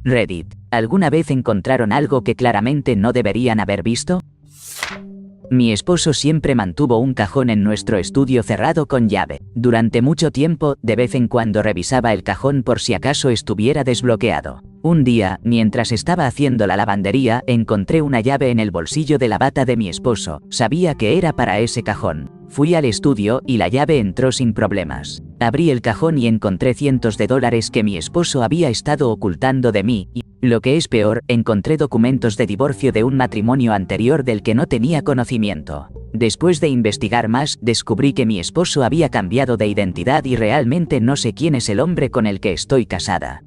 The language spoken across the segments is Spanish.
Reddit. ¿Alguna vez encontraron algo que claramente no deberían haber visto? Mi esposo siempre mantuvo un cajón en nuestro estudio cerrado con llave. Durante mucho tiempo, de vez en cuando revisaba el cajón por si acaso estuviera desbloqueado. Un día, mientras estaba haciendo la lavandería, encontré una llave en el bolsillo de la bata de mi esposo. Sabía que era para ese cajón. Fui al estudio y la llave entró sin problemas. Abrí el cajón y encontré cientos de dólares que mi esposo había estado ocultando de mí y, lo que es peor, encontré documentos de divorcio de un matrimonio anterior del que no tenía conocimiento. Después de investigar más, descubrí que mi esposo había cambiado de identidad y realmente no sé quién es el hombre con el que estoy casada.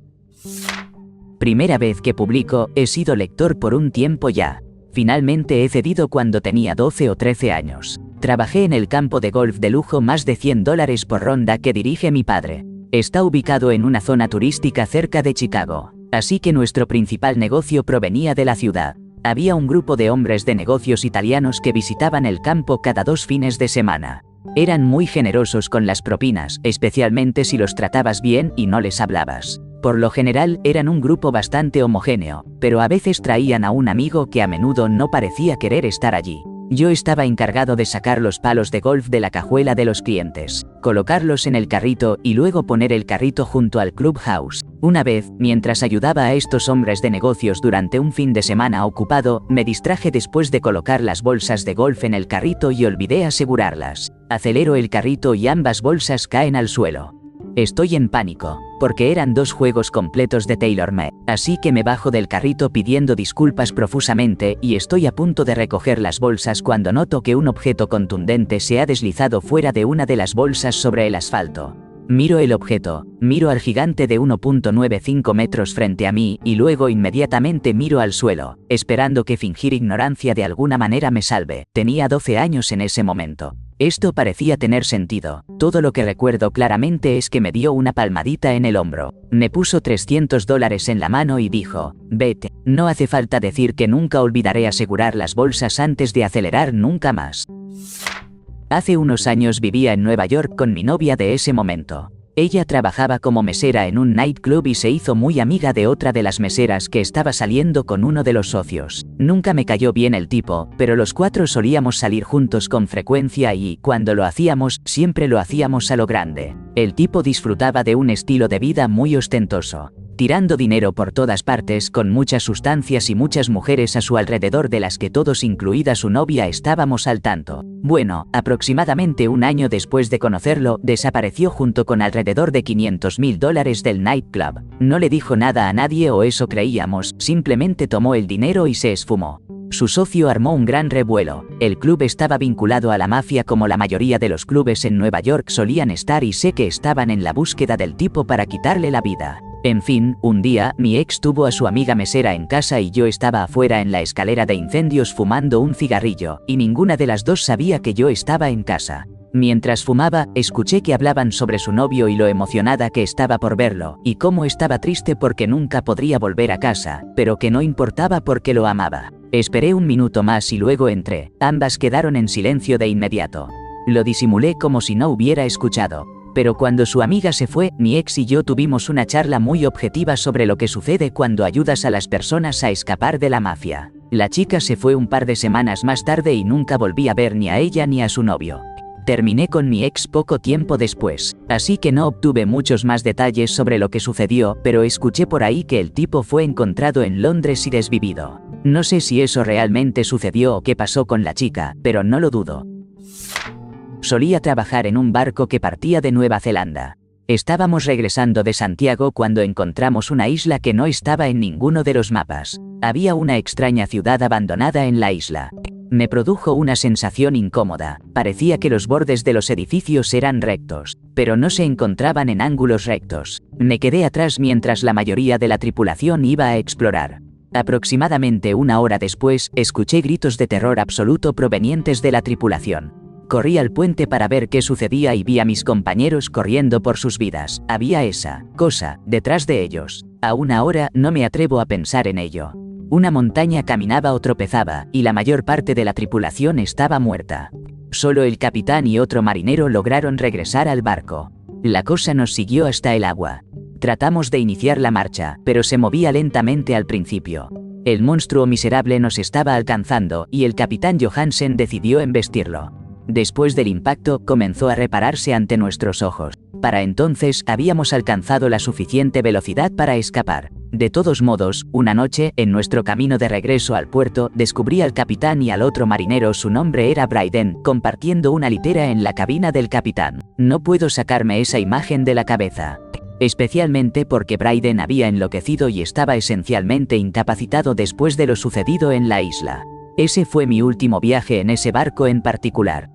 Primera vez que publico, he sido lector por un tiempo ya. Finalmente he cedido cuando tenía 12 o 13 años. Trabajé en el campo de golf de lujo más de $100 por ronda que dirige mi padre. Está ubicado en una zona turística cerca de Chicago. Así que nuestro principal negocio provenía de la ciudad. Había un grupo de hombres de negocios italianos que visitaban el campo cada 2 fines de semana. Eran muy generosos con las propinas, especialmente si los tratabas bien y no les hablabas. Por lo general eran un grupo bastante homogéneo, pero a veces traían a un amigo que a menudo no parecía querer estar allí. Yo estaba encargado de sacar los palos de golf de la cajuela de los clientes, colocarlos en el carrito y luego poner el carrito junto al clubhouse. Una vez, mientras ayudaba a estos hombres de negocios durante un fin de semana ocupado, me distraje después de colocar las bolsas de golf en el carrito y olvidé asegurarlas. Acelero el carrito y ambas bolsas caen al suelo. Estoy en pánico, porque eran 2 juegos completos de TaylorMade, así que me bajo del carrito pidiendo disculpas profusamente y estoy a punto de recoger las bolsas cuando noto que un objeto contundente se ha deslizado fuera de una de las bolsas sobre el asfalto. Miro el objeto, miro al gigante de 1.95 metros frente a mí y luego inmediatamente miro al suelo, esperando que fingir ignorancia de alguna manera me salve. Tenía 12 años en ese momento. Esto parecía tener sentido. Todo lo que recuerdo claramente es que me dio una palmadita en el hombro. Me puso $300 en la mano y dijo, vete, no hace falta decir que nunca olvidaré asegurar las bolsas antes de acelerar nunca más. Hace unos años vivía en Nueva York con mi novia de ese momento. Ella trabajaba como mesera en un nightclub y se hizo muy amiga de otra de las meseras que estaba saliendo con uno de los socios. Nunca me cayó bien el tipo, pero los 4 solíamos salir juntos con frecuencia y, cuando lo hacíamos, siempre lo hacíamos a lo grande. El tipo disfrutaba de un estilo de vida muy ostentoso, tirando dinero por todas partes con muchas sustancias y muchas mujeres a su alrededor de las que todos, incluida su novia, estábamos al tanto. Bueno, aproximadamente un año después de conocerlo, desapareció junto con alrededor de $500,000 del nightclub. No le dijo nada a nadie o eso creíamos, simplemente tomó el dinero y se esfumó. Su socio armó un gran revuelo. El club estaba vinculado a la mafia como la mayoría de los clubes en Nueva York solían estar y sé que estaban en la búsqueda del tipo para quitarle la vida. En fin, un día, mi ex tuvo a su amiga mesera en casa y yo estaba afuera en la escalera de incendios fumando un cigarrillo, y ninguna de las dos sabía que yo estaba en casa. Mientras fumaba, escuché que hablaban sobre su novio y lo emocionada que estaba por verlo, y cómo estaba triste porque nunca podría volver a casa, pero que no importaba porque lo amaba. Esperé un minuto más y luego entré. Ambas quedaron en silencio de inmediato. Lo disimulé como si no hubiera escuchado. Pero cuando su amiga se fue, mi ex y yo tuvimos una charla muy objetiva sobre lo que sucede cuando ayudas a las personas a escapar de la mafia. La chica se fue un par de semanas más tarde y nunca volví a ver ni a ella ni a su novio. Terminé con mi ex poco tiempo después, así que no obtuve muchos más detalles sobre lo que sucedió, pero escuché por ahí que el tipo fue encontrado en Londres y desvivido. No sé si eso realmente sucedió o qué pasó con la chica, pero no lo dudo. Solía trabajar en un barco que partía de Nueva Zelanda. Estábamos regresando de Santiago cuando encontramos una isla que no estaba en ninguno de los mapas. Había una extraña ciudad abandonada en la isla. Me produjo una sensación incómoda. Parecía que los bordes de los edificios eran rectos, pero no se encontraban en ángulos rectos. Me quedé atrás mientras la mayoría de la tripulación iba a explorar. Aproximadamente una hora después, escuché gritos de terror absoluto provenientes de la tripulación. Corrí al puente para ver qué sucedía y vi a mis compañeros corriendo por sus vidas. Había esa cosa detrás de ellos. Aún ahora no me atrevo a pensar en ello. Una montaña caminaba o tropezaba, y la mayor parte de la tripulación estaba muerta. Solo el capitán y otro marinero lograron regresar al barco. La cosa nos siguió hasta el agua. Tratamos de iniciar la marcha, pero se movía lentamente al principio. El monstruo miserable nos estaba alcanzando y el capitán Johansen decidió embestirlo. Después del impacto, comenzó a repararse ante nuestros ojos. Para entonces, habíamos alcanzado la suficiente velocidad para escapar. De todos modos, una noche, en nuestro camino de regreso al puerto, descubrí al capitán y al otro marinero, su nombre era Bryden, compartiendo una litera en la cabina del capitán. No puedo sacarme esa imagen de la cabeza. Especialmente porque Bryden había enloquecido y estaba esencialmente incapacitado después de lo sucedido en la isla. Ese fue mi último viaje en ese barco en particular.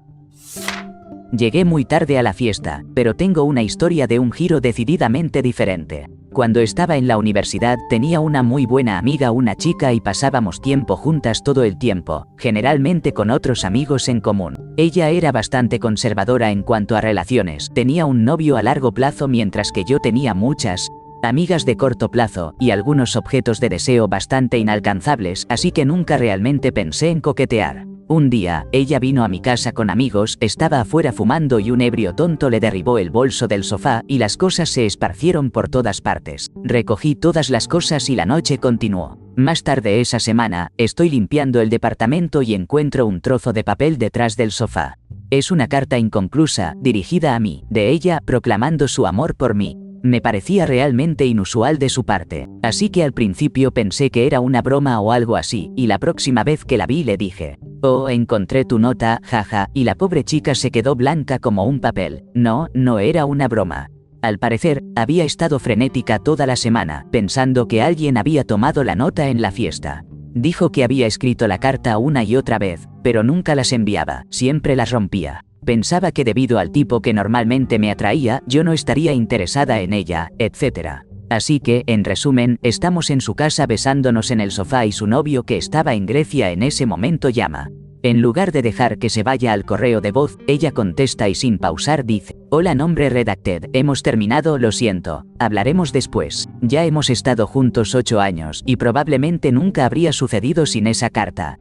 Llegué muy tarde a la fiesta, pero tengo una historia de un giro decididamente diferente. Cuando estaba en la universidad tenía una muy buena amiga, una chica, y pasábamos tiempo juntas todo el tiempo, generalmente con otros amigos en común. Ella era bastante conservadora en cuanto a relaciones, tenía un novio a largo plazo mientras que yo tenía muchas amigas de corto plazo y algunos objetos de deseo bastante inalcanzables, así que nunca realmente pensé en coquetear. Un día, ella vino a mi casa con amigos, estaba afuera fumando y un ebrio tonto le derribó el bolso del sofá y las cosas se esparcieron por todas partes. Recogí todas las cosas y la noche continuó. Más tarde esa semana, estoy limpiando el departamento y encuentro un trozo de papel detrás del sofá. Es una carta inconclusa, dirigida a mí, de ella, proclamando su amor por mí. Me parecía realmente inusual de su parte, así que al principio pensé que era una broma o algo así, y la próxima vez que la vi le dije: «Oh, encontré tu nota, jaja», y la pobre chica se quedó blanca como un papel. No era una broma. Al parecer, había estado frenética toda la semana, pensando que alguien había tomado la nota en la fiesta. Dijo que había escrito la carta una y otra vez, pero nunca las enviaba, siempre las rompía. Pensaba que debido al tipo que normalmente me atraía, yo no estaría interesada en ella, etc. Así que, en resumen, estamos en su casa besándonos en el sofá y su novio, que estaba en Grecia en ese momento, llama. En lugar de dejar que se vaya al correo de voz, ella contesta y sin pausar dice: «Hola, nombre redacted, hemos terminado, lo siento, hablaremos después. Ya hemos estado juntos 8 años, y probablemente nunca habría sucedido sin esa carta».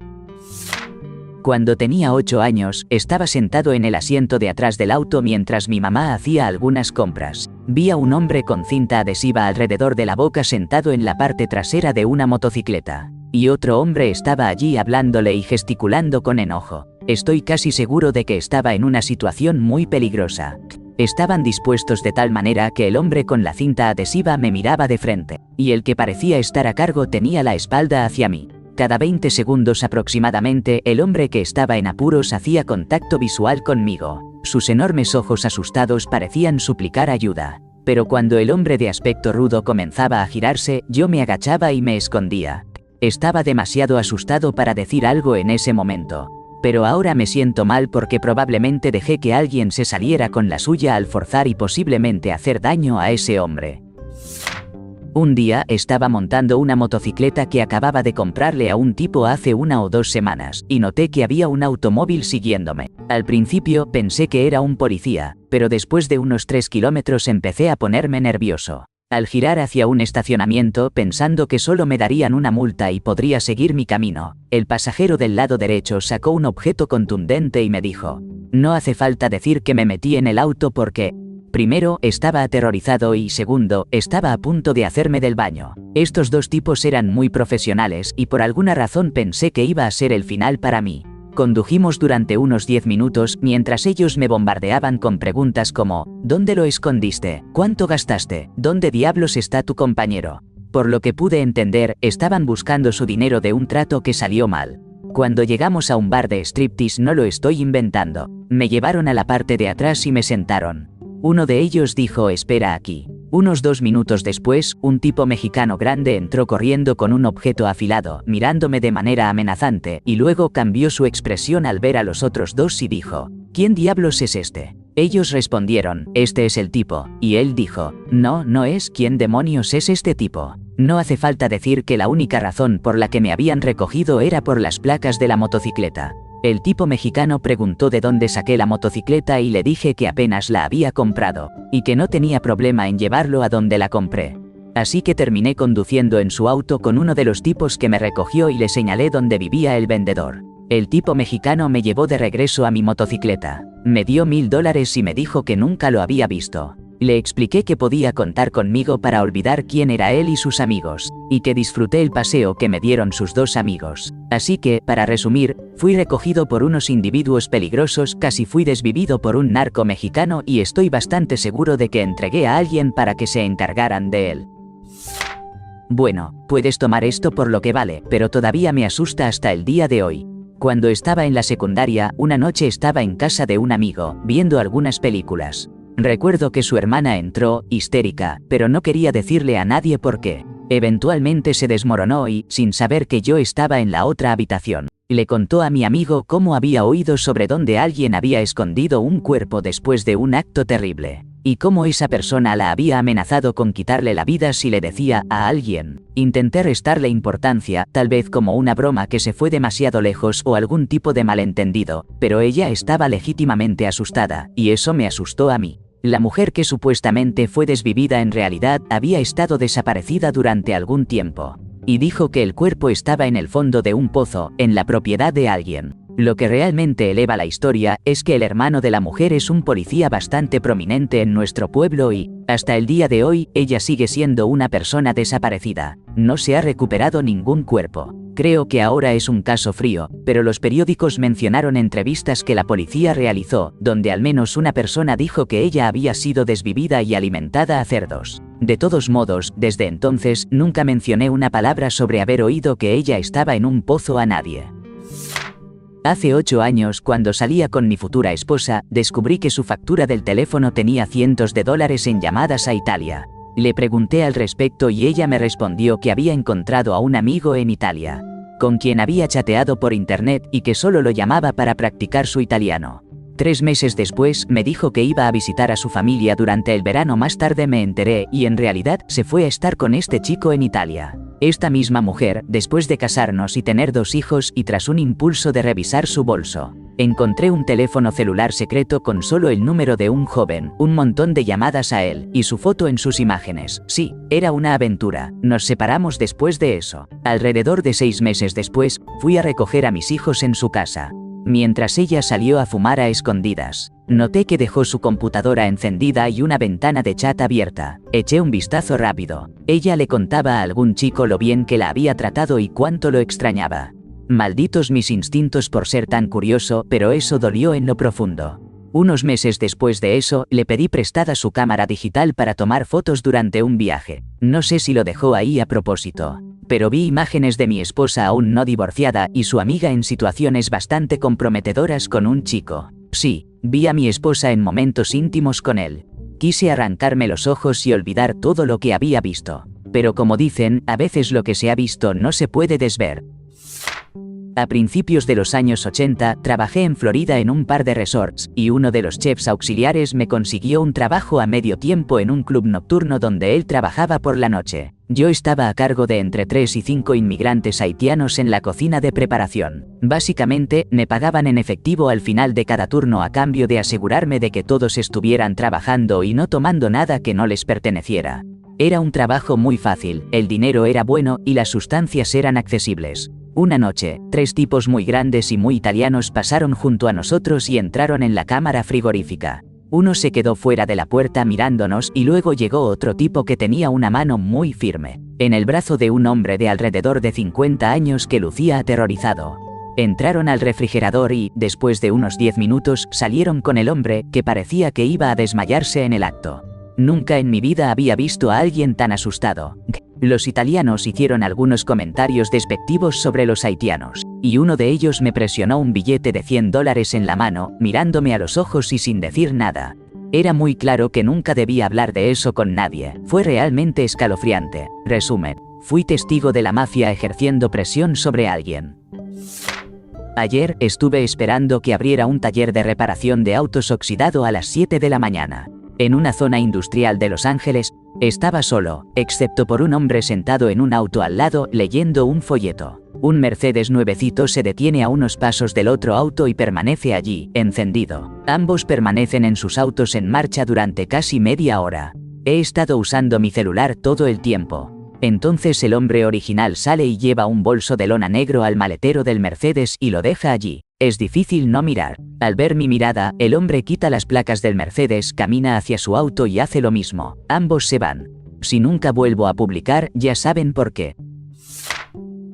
Cuando tenía 8 años, estaba sentado en el asiento de atrás del auto mientras mi mamá hacía algunas compras. Vi a un hombre con cinta adhesiva alrededor de la boca sentado en la parte trasera de una motocicleta. Y otro hombre estaba allí hablándole y gesticulando con enojo. Estoy casi seguro de que estaba en una situación muy peligrosa. Estaban dispuestos de tal manera que el hombre con la cinta adhesiva me miraba de frente, y el que parecía estar a cargo tenía la espalda hacia mí. Cada 20 segundos aproximadamente, el hombre que estaba en apuros hacía contacto visual conmigo. Sus enormes ojos asustados parecían suplicar ayuda. Pero cuando el hombre de aspecto rudo comenzaba a girarse, yo me agachaba y me escondía. Estaba demasiado asustado para decir algo en ese momento. Pero ahora me siento mal porque probablemente dejé que alguien se saliera con la suya al forzar y posiblemente hacer daño a ese hombre. Un día, estaba montando una motocicleta que acababa de comprarle a un tipo hace 1 o 2 semanas, y noté que había un automóvil siguiéndome. Al principio, pensé que era un policía, pero después de unos 3 kilómetros empecé a ponerme nervioso. Al girar hacia un estacionamiento, pensando que solo me darían una multa y podría seguir mi camino, el pasajero del lado derecho sacó un objeto contundente y me dijo: «No hace falta decir que me metí en el auto porque... primero, estaba aterrorizado y segundo, estaba a punto de hacerme del baño». Estos dos tipos eran muy profesionales y por alguna razón pensé que iba a ser el final para mí. Condujimos durante unos 10 minutos mientras ellos me bombardeaban con preguntas como: ¿dónde lo escondiste? ¿Cuánto gastaste? ¿Dónde diablos está tu compañero? Por lo que pude entender, estaban buscando su dinero de un trato que salió mal. Cuando llegamos a un bar de striptease, no lo estoy inventando, me llevaron a la parte de atrás y me sentaron. Uno de ellos dijo: «Espera aquí». Unos 2 minutos después, un tipo mexicano grande entró corriendo con un objeto afilado, mirándome de manera amenazante, y luego cambió su expresión al ver a los otros dos y dijo: «¿Quién diablos es este?». Ellos respondieron: «Este es el tipo», y él dijo: No es. ¿Quién demonios es este tipo?». No hace falta decir que la única razón por la que me habían recogido era por las placas de la motocicleta. El tipo mexicano preguntó de dónde saqué la motocicleta y le dije que apenas la había comprado, y que no tenía problema en llevarlo a donde la compré. Así que terminé conduciendo en su auto con uno de los tipos que me recogió y le señalé dónde vivía el vendedor. El tipo mexicano me llevó de regreso a mi motocicleta. Me dio $1000 y me dijo que nunca lo había visto. Le expliqué que podía contar conmigo para olvidar quién era él y sus amigos, y que disfruté el paseo que me dieron sus dos amigos. Así que, para resumir, fui recogido por unos individuos peligrosos, casi fui desvivido por un narco mexicano y estoy bastante seguro de que entregué a alguien para que se encargaran de él. Bueno, puedes tomar esto por lo que vale, pero todavía me asusta hasta el día de hoy. Cuando estaba en la secundaria, una noche estaba en casa de un amigo, viendo algunas películas. Recuerdo que su hermana entró, histérica, pero no quería decirle a nadie por qué. Eventualmente se desmoronó y, sin saber que yo estaba en la otra habitación, le contó a mi amigo cómo había oído sobre dónde alguien había escondido un cuerpo después de un acto terrible, y cómo esa persona la había amenazado con quitarle la vida si le decía a alguien. Intenté restarle importancia, tal vez como una broma que se fue demasiado lejos o algún tipo de malentendido, pero ella estaba legítimamente asustada, y eso me asustó a mí. La mujer que supuestamente fue desvivida en realidad había estado desaparecida durante algún tiempo, y dijo que el cuerpo estaba en el fondo de un pozo, en la propiedad de alguien. Lo que realmente eleva la historia es que el hermano de la mujer es un policía bastante prominente en nuestro pueblo y, hasta el día de hoy, ella sigue siendo una persona desaparecida. No se ha recuperado ningún cuerpo. Creo que ahora es un caso frío, pero los periódicos mencionaron entrevistas que la policía realizó, donde al menos una persona dijo que ella había sido desvivida y alimentada a cerdos. De todos modos, desde entonces, nunca mencioné una palabra sobre haber oído que ella estaba en un pozo a nadie. Hace 8 años, cuando salía con mi futura esposa, descubrí que su factura del teléfono tenía cientos de dólares en llamadas a Italia. Le pregunté al respecto y ella me respondió que había encontrado a un amigo en Italia, con quien había chateado por internet y que solo lo llamaba para practicar su italiano. 3 meses después, me dijo que iba a visitar a su familia durante el verano. Más tarde me enteré y en realidad se fue a estar con este chico en Italia. Esta misma mujer, después de casarnos y tener 2 hijos y tras un impulso de revisar su bolso, encontré un teléfono celular secreto con solo el número de un joven, un montón de llamadas a él, y su foto en sus imágenes. Sí, era una aventura. Nos separamos después de eso. Alrededor de 6 meses después, fui a recoger a mis hijos en su casa. Mientras ella salió a fumar a escondidas, noté que dejó su computadora encendida y una ventana de chat abierta. Eché un vistazo rápido. Ella le contaba a algún chico lo bien que la había tratado y cuánto lo extrañaba. Malditos mis instintos por ser tan curioso, pero eso dolió en lo profundo. Unos meses después de eso, le pedí prestada su cámara digital para tomar fotos durante un viaje. No sé si lo dejó ahí a propósito, pero vi imágenes de mi esposa aún no divorciada y su amiga en situaciones bastante comprometedoras con un chico. Sí, vi a mi esposa en momentos íntimos con él. Quise arrancarme los ojos y olvidar todo lo que había visto. Pero como dicen, a veces lo que se ha visto no se puede desver. A principios de los años 80, trabajé en Florida en un par de resorts, y uno de los chefs auxiliares me consiguió un trabajo a medio tiempo en un club nocturno donde él trabajaba por la noche. Yo estaba a cargo de entre 3 y 5 inmigrantes haitianos en la cocina de preparación. Básicamente, me pagaban en efectivo al final de cada turno a cambio de asegurarme de que todos estuvieran trabajando y no tomando nada que no les perteneciera. Era un trabajo muy fácil, el dinero era bueno y las sustancias eran accesibles. Una noche, 3 tipos muy grandes y muy italianos pasaron junto a nosotros y entraron en la cámara frigorífica. Uno se quedó fuera de la puerta mirándonos y luego llegó otro tipo que tenía una mano muy firme en el brazo de un hombre de alrededor de 50 años que lucía aterrorizado. Entraron al refrigerador y, después de unos 10 minutos, salieron con el hombre, que parecía que iba a desmayarse en el acto. Nunca en mi vida había visto a alguien tan asustado. Los italianos hicieron algunos comentarios despectivos sobre los haitianos, y uno de ellos me presionó un billete de $100 en la mano, mirándome a los ojos y sin decir nada. Era muy claro que nunca debía hablar de eso con nadie. Fue realmente escalofriante. Resumen, fui testigo de la mafia ejerciendo presión sobre alguien. Ayer estuve esperando que abriera un taller de reparación de autos oxidado a las 7 de la mañana. En una zona industrial de Los Ángeles, estaba solo, excepto por un hombre sentado en un auto al lado leyendo un folleto. Un Mercedes nuevecito se detiene a unos pasos del otro auto y permanece allí, encendido. Ambos permanecen en sus autos en marcha durante casi media hora. He estado usando mi celular todo el tiempo. Entonces el hombre original sale y lleva un bolso de lona negro al maletero del Mercedes y lo deja allí. Es difícil no mirar. Al ver mi mirada, el hombre quita las placas del Mercedes, camina hacia su auto y hace lo mismo. Ambos se van. Si nunca vuelvo a publicar, ya saben por qué.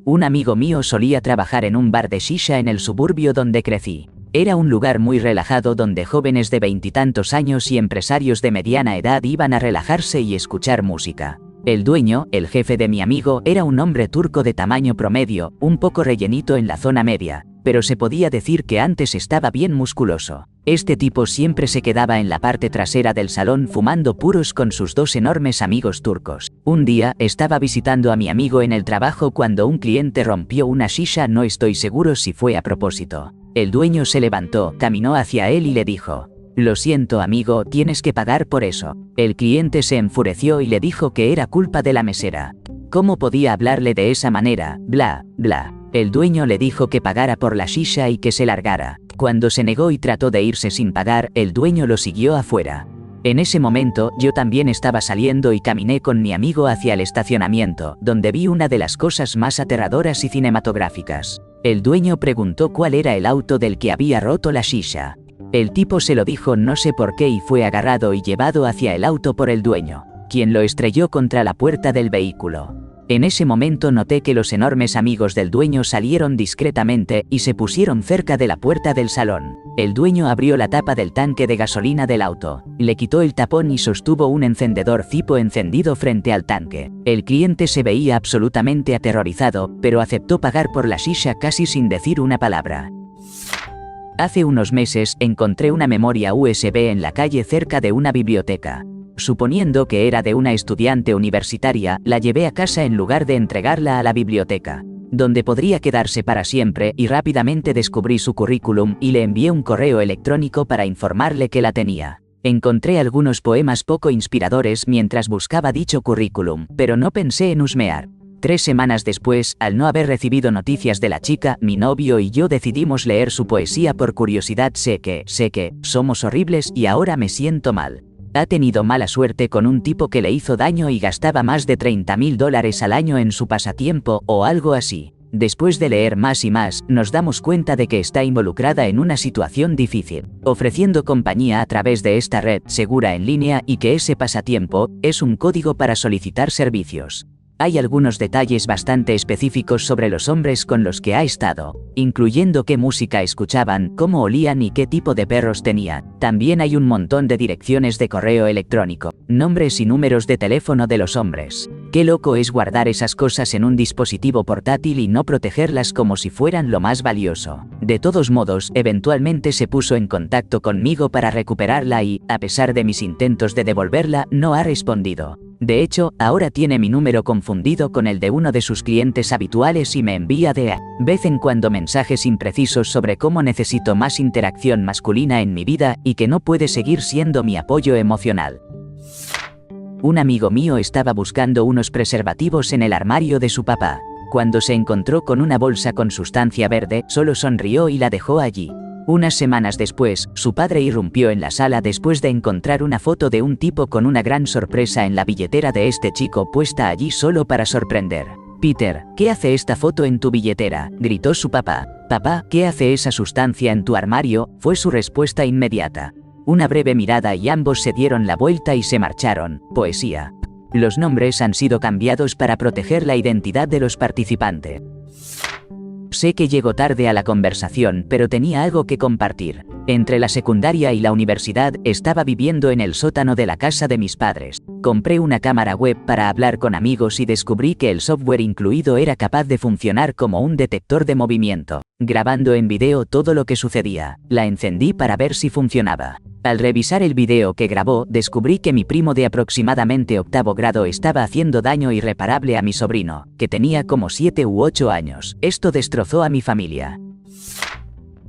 Un amigo mío solía trabajar en un bar de shisha en el suburbio donde crecí. Era un lugar muy relajado donde jóvenes de veintitantos años y empresarios de mediana edad iban a relajarse y escuchar música. El dueño, el jefe de mi amigo, era un hombre turco de tamaño promedio, un poco rellenito en la zona media, pero se podía decir que antes estaba bien musculoso. Este tipo siempre se quedaba en la parte trasera del salón fumando puros con sus dos enormes amigos turcos. Un día, estaba visitando a mi amigo en el trabajo cuando un cliente rompió una shisha, no estoy seguro si fue a propósito. El dueño se levantó, caminó hacia él y le dijo: «Lo siento amigo, tienes que pagar por eso». El cliente se enfureció y le dijo que era culpa de la mesera. ¿Cómo podía hablarle de esa manera? Bla, bla. El dueño le dijo que pagara por la shisha y que se largara. Cuando se negó y trató de irse sin pagar, el dueño lo siguió afuera. En ese momento, yo también estaba saliendo y caminé con mi amigo hacia el estacionamiento, donde vi una de las cosas más aterradoras y cinematográficas. El dueño preguntó cuál era el auto del que había roto la shisha. El tipo se lo dijo no sé por qué y fue agarrado y llevado hacia el auto por el dueño, quien lo estrelló contra la puerta del vehículo. En ese momento noté que los enormes amigos del dueño salieron discretamente y se pusieron cerca de la puerta del salón. El dueño abrió la tapa del tanque de gasolina del auto, le quitó el tapón y sostuvo un encendedor Zippo encendido frente al tanque. El cliente se veía absolutamente aterrorizado, pero aceptó pagar por la shisha casi sin decir una palabra. Hace unos meses encontré una memoria USB en la calle cerca de una biblioteca. Suponiendo que era de una estudiante universitaria, la llevé a casa en lugar de entregarla a la biblioteca, donde podría quedarse para siempre, y rápidamente descubrí su currículum y le envié un correo electrónico para informarle que la tenía. Encontré algunos poemas poco inspiradores mientras buscaba dicho currículum, pero no pensé en husmear. 3 semanas después, al no haber recibido noticias de la chica, mi novio y yo decidimos leer su poesía por curiosidad. Sé que somos horribles y ahora me siento mal. Ha tenido mala suerte con un tipo que le hizo daño y gastaba más de $30.000 al año en su pasatiempo o algo así. Después de leer más y más, nos damos cuenta de que está involucrada en una situación difícil, ofreciendo compañía a través de esta red segura en línea, y que ese pasatiempo es un código para solicitar servicios. Hay algunos detalles bastante específicos sobre los hombres con los que ha estado, incluyendo qué música escuchaban, cómo olían y qué tipo de perros tenían. También hay un montón de direcciones de correo electrónico, nombres y números de teléfono de los hombres. Qué loco es guardar esas cosas en un dispositivo portátil y no protegerlas como si fueran lo más valioso. De todos modos, eventualmente se puso en contacto conmigo para recuperarla y, a pesar de mis intentos de devolverla, no ha respondido. De hecho, ahora tiene mi número confundido con el de uno de sus clientes habituales y me envía de vez en cuando mensajes imprecisos sobre cómo necesito más interacción masculina en mi vida y que no puede seguir siendo mi apoyo emocional. Un amigo mío estaba buscando unos preservativos en el armario de su papá. Cuando se encontró con una bolsa con sustancia verde, solo sonrió y la dejó allí. Unas semanas después, su padre irrumpió en la sala después de encontrar una foto de un tipo con una gran sorpresa en la billetera de este chico puesta allí solo para sorprender. «Peter, ¿qué hace esta foto en tu billetera?», gritó su papá. «Papá, ¿qué hace esa sustancia en tu armario?», fue su respuesta inmediata. Una breve mirada y ambos se dieron la vuelta y se marcharon. Poesía. Los nombres han sido cambiados para proteger la identidad de los participantes. Sé que llego tarde a la conversación, pero tenía algo que compartir. Entre la secundaria y la universidad, estaba viviendo en el sótano de la casa de mis padres. Compré una cámara web para hablar con amigos y descubrí que el software incluido era capaz de funcionar como un detector de movimiento, grabando en video todo lo que sucedía. La encendí para ver si funcionaba. Al revisar el video que grabó, descubrí que mi primo de aproximadamente 8º grado estaba haciendo daño irreparable a mi sobrino, que tenía como 7 u 8 años. Esto destrozó a mi familia.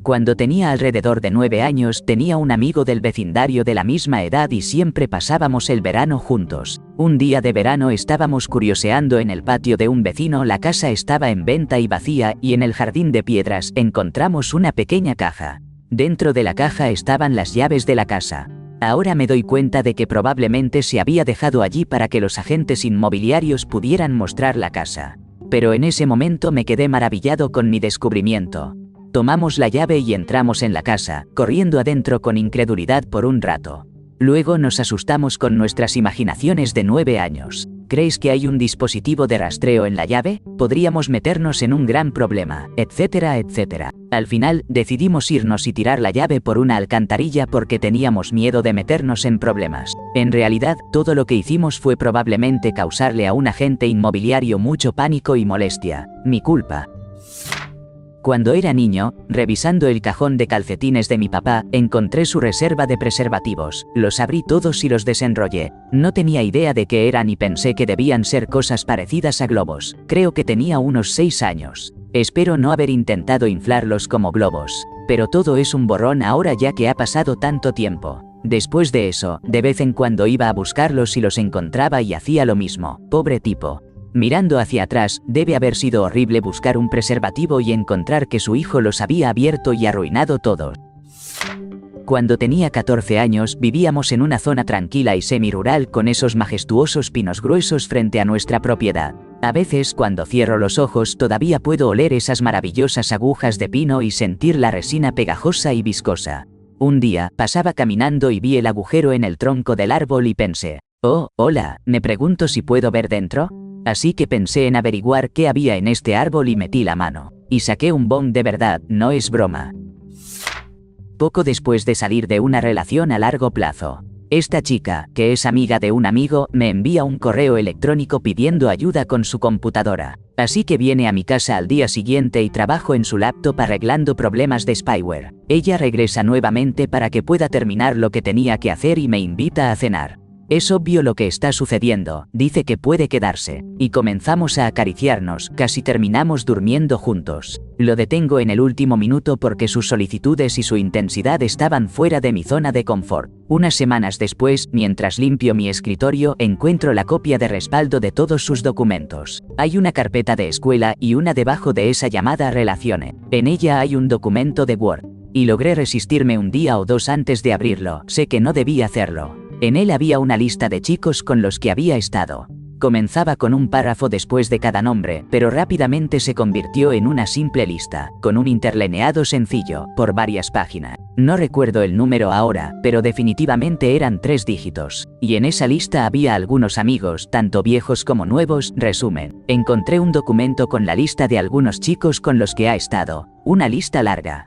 Cuando tenía alrededor de 9 años, tenía un amigo del vecindario de la misma edad y siempre pasábamos el verano juntos. Un día de verano estábamos curioseando en el patio de un vecino. La casa estaba en venta y vacía, y en el jardín de piedras encontramos una pequeña caja. Dentro de la caja estaban las llaves de la casa. Ahora me doy cuenta de que probablemente se había dejado allí para que los agentes inmobiliarios pudieran mostrar la casa. Pero en ese momento me quedé maravillado con mi descubrimiento. Tomamos la llave y entramos en la casa, corriendo adentro con incredulidad por un rato. Luego nos asustamos con nuestras imaginaciones de 9 años. ¿Crees que hay un dispositivo de rastreo en la llave? Podríamos meternos en un gran problema, etcétera, etcétera. Al final, decidimos irnos y tirar la llave por una alcantarilla porque teníamos miedo de meternos en problemas. En realidad, todo lo que hicimos fue probablemente causarle a un agente inmobiliario mucho pánico y molestia. Mi culpa. Cuando era niño, revisando el cajón de calcetines de mi papá, encontré su reserva de preservativos. Los abrí todos y los desenrollé. No tenía idea de qué eran y pensé que debían ser cosas parecidas a globos. Creo que tenía unos 6 años. Espero no haber intentado inflarlos como globos. Pero todo es un borrón ahora ya que ha pasado tanto tiempo. Después de eso, de vez en cuando iba a buscarlos y los encontraba y hacía lo mismo. Pobre tipo. Mirando hacia atrás, debe haber sido horrible buscar un preservativo y encontrar que su hijo los había abierto y arruinado todos. Cuando tenía 14 años, vivíamos en una zona tranquila y semi-rural con esos majestuosos pinos gruesos frente a nuestra propiedad. A veces, cuando cierro los ojos, todavía puedo oler esas maravillosas agujas de pino y sentir la resina pegajosa y viscosa. Un día, pasaba caminando y vi el agujero en el tronco del árbol y pensé, «Oh, hola, me pregunto si puedo ver dentro». Así que pensé en averiguar qué había en este árbol y metí la mano. Y saqué un bong de verdad, no es broma. Poco después de salir de una relación a largo plazo, esta chica, que es amiga de un amigo, me envía un correo electrónico pidiendo ayuda con su computadora. Así que viene a mi casa al día siguiente y trabajo en su laptop arreglando problemas de spyware. Ella regresa nuevamente para que pueda terminar lo que tenía que hacer y me invita a cenar. Es obvio lo que está sucediendo, dice que puede quedarse, y comenzamos a acariciarnos, casi terminamos durmiendo juntos. Lo detengo en el último minuto porque sus solicitudes y su intensidad estaban fuera de mi zona de confort. Unas semanas después, mientras limpio mi escritorio, encuentro la copia de respaldo de todos sus documentos. Hay una carpeta de escuela y una debajo de esa llamada Relaciones. En ella hay un documento de Word. Y logré resistirme un día o dos antes de abrirlo, sé que no debí hacerlo. En él había una lista de chicos con los que había estado. Comenzaba con un párrafo después de cada nombre, pero rápidamente se convirtió en una simple lista, con un interlineado sencillo, por varias páginas. No recuerdo el número ahora, pero definitivamente eran 3 dígitos. Y en esa lista había algunos amigos, tanto viejos como nuevos. Resumen, encontré un documento con la lista de algunos chicos con los que ha estado. Una lista larga.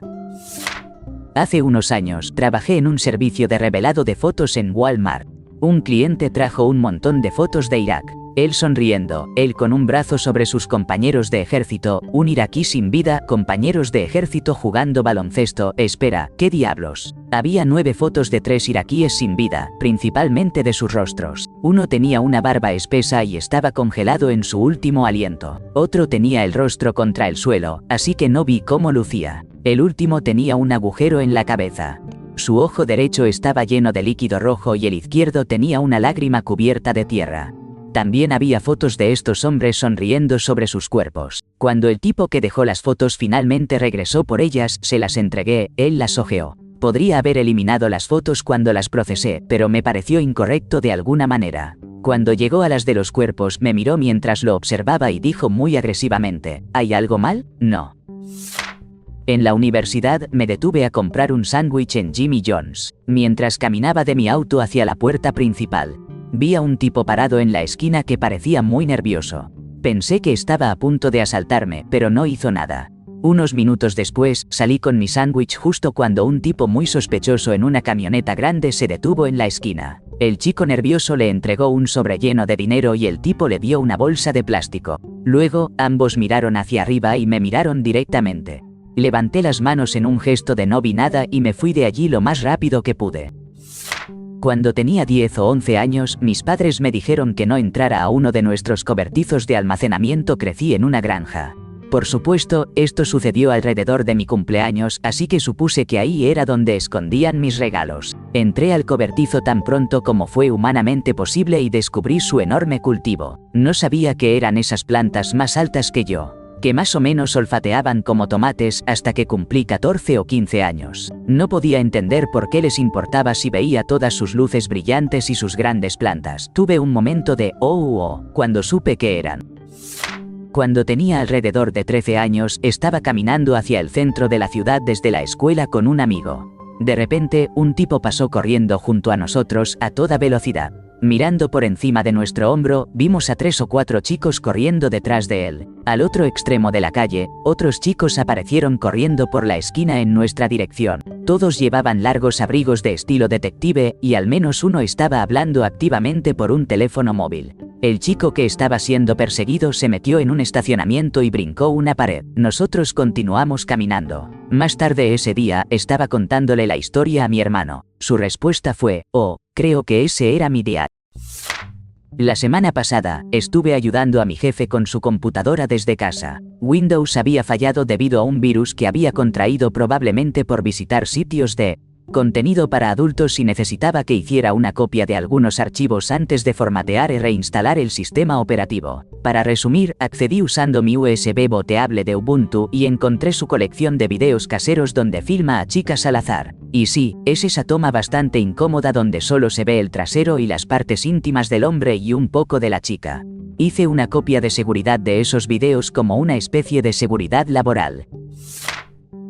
Hace unos años, trabajé en un servicio de revelado de fotos en Walmart. Un cliente trajo un montón de fotos de Irak. Él sonriendo, él con un brazo sobre sus compañeros de ejército, un iraquí sin vida, compañeros de ejército jugando baloncesto. Espera, ¿qué diablos? Había 9 fotos de 3 iraquíes sin vida, principalmente de sus rostros. Uno tenía una barba espesa y estaba congelado en su último aliento. Otro tenía el rostro contra el suelo, así que no vi cómo lucía. El último tenía un agujero en la cabeza. Su ojo derecho estaba lleno de líquido rojo y el izquierdo tenía una lágrima cubierta de tierra. También había fotos de estos hombres sonriendo sobre sus cuerpos. Cuando el tipo que dejó las fotos finalmente regresó por ellas, se las entregué, él las hojeó. Podría haber eliminado las fotos cuando las procesé, pero me pareció incorrecto de alguna manera. Cuando llegó a las de los cuerpos, me miró mientras lo observaba y dijo muy agresivamente, ¿hay algo mal? No. En la universidad, me detuve a comprar un sándwich en Jimmy John's. Mientras caminaba de mi auto hacia la puerta principal, vi a un tipo parado en la esquina que parecía muy nervioso. Pensé que estaba a punto de asaltarme, pero no hizo nada. Unos minutos después, salí con mi sándwich justo cuando un tipo muy sospechoso en una camioneta grande se detuvo en la esquina. El chico nervioso le entregó un sobre lleno de dinero y el tipo le dio una bolsa de plástico. Luego, ambos miraron hacia arriba y me miraron directamente. Levanté las manos en un gesto de no vi nada y me fui de allí lo más rápido que pude. Cuando tenía 10 o 11 años, mis padres me dijeron que no entrara a uno de nuestros cobertizos de almacenamiento. Crecí en una granja. Por supuesto, esto sucedió alrededor de mi cumpleaños, así que supuse que ahí era donde escondían mis regalos. Entré al cobertizo tan pronto como fue humanamente posible y descubrí su enorme cultivo. No sabía que eran esas plantas más altas que yo. que más o menos olfateaban como tomates hasta que cumplí 14 o 15 años. No podía entender por qué les importaba si veía todas sus luces brillantes y sus grandes plantas. Tuve un momento de oh cuando supe qué eran. Cuando tenía alrededor de 13 años, estaba caminando hacia el centro de la ciudad desde la escuela con un amigo. De repente, un tipo pasó corriendo junto a nosotros a toda velocidad. Mirando por encima de nuestro hombro, vimos a 3 o 4 chicos corriendo detrás de él. Al otro extremo de la calle, otros chicos aparecieron corriendo por la esquina en nuestra dirección. Todos llevaban largos abrigos de estilo detective y al menos uno estaba hablando activamente por un teléfono móvil. El chico que estaba siendo perseguido se metió en un estacionamiento y brincó una pared. Nosotros continuamos caminando. Más tarde ese día, estaba contándole la historia a mi hermano. Su respuesta fue, oh, creo que ese era mi día. La semana pasada, estuve ayudando a mi jefe con su computadora desde casa. Windows había fallado debido a un virus que había contraído probablemente por visitar sitios de contenido para adultos y necesitaba que hiciera una copia de algunos archivos antes de formatear y reinstalar el sistema operativo. Para resumir, accedí usando mi USB boteable de Ubuntu y encontré su colección de videos caseros donde filma a chicas al azar. Y sí, es esa toma bastante incómoda donde solo se ve el trasero y las partes íntimas del hombre y un poco de la chica. Hice una copia de seguridad de esos videos como una especie de seguridad laboral.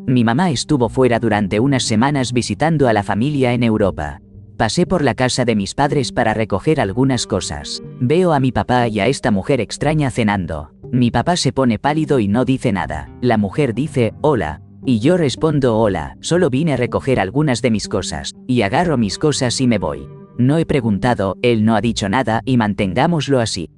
Mi mamá estuvo fuera durante unas semanas visitando a la familia en Europa. Pasé por la casa de mis padres para recoger algunas cosas. Veo a mi papá y a esta mujer extraña cenando. Mi papá se pone pálido y no dice nada. La mujer dice, hola. Y yo respondo, hola, solo vine a recoger algunas de mis cosas. Y agarro mis cosas y me voy. No he preguntado, él no ha dicho nada y mantengámoslo así.